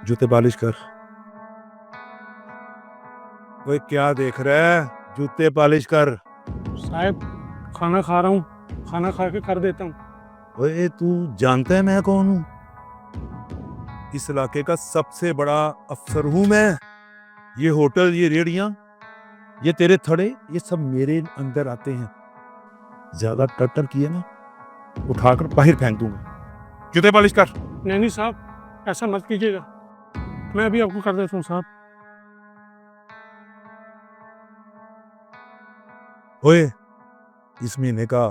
जूते पॉलिश कर। ओए क्या देख रहा है? जूते पॉलिश कर। साहब खाना खा रहा हूँ, खाना खा के कर देता हूँ। ओए तू जानता है मैं कौन हूँ? इस इलाके का सबसे बड़ा अफसर हूँ मैं। ये होटल, ये रेड़ियां, ये तेरे थड़े, ये सब मेरे अंदर आते हैं। ज्यादा टट्टर किए ना, उठाकर बाहर फेंक दूंगा। जूते पॉलिश कर। नहीं साहब, ऐसा मत कीजिएगा, मैं अभी आपको कर देता हूँ साहब। ओए इस महीने का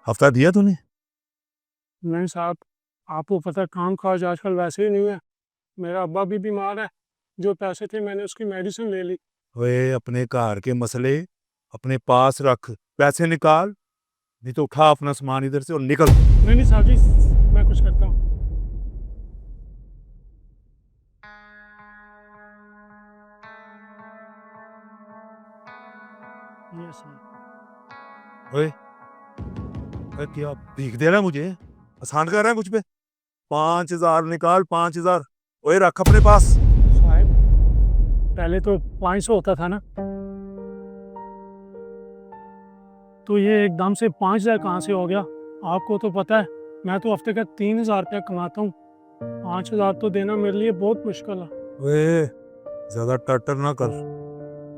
हफ्ता दिया तूने? नहीं साहब, आपको पता है काम काज आजकल वैसे ही नहीं है। मेरा अब्बा भी बीमार है, जो पैसे थे मैंने उसकी मेडिसिन ले ली। ओए अपने घर के मसले अपने पास रख, पैसे निकाल, नहीं तो उठा अपना सामान इधर से और निकल। नहीं साहब जी, मैं कुछ करता हूँ। ये साहब। ओए ओए क्या भीख दे रहा है मुझे? आसान कर रहा है मुझ पे? 5,000 निकाल, 5,000। ओए रख अपने पास। साहब पहले तो 500 होता था ना, तो ये एकदम से 5,000 कहाँ से हो गया? आपको तो पता है मैं तो हफ्ते का 3,000 रुपया कमाता हूँ। 5,000 तो देना मेरे लिए बहुत मुश्किल है। ओए ज्यादा टटर ना कर,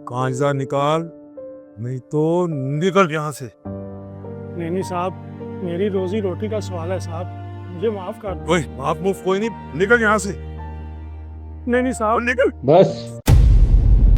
5,000 निकाल, नहीं तो निकल यहाँ से। नहीं साहब, मेरी रोजी रोटी का सवाल है साहब, मुझे माफ कर दो। ओए माफ मुफ कोई नहीं, निकल यहाँ से। नहीं और साहब। निकल। बस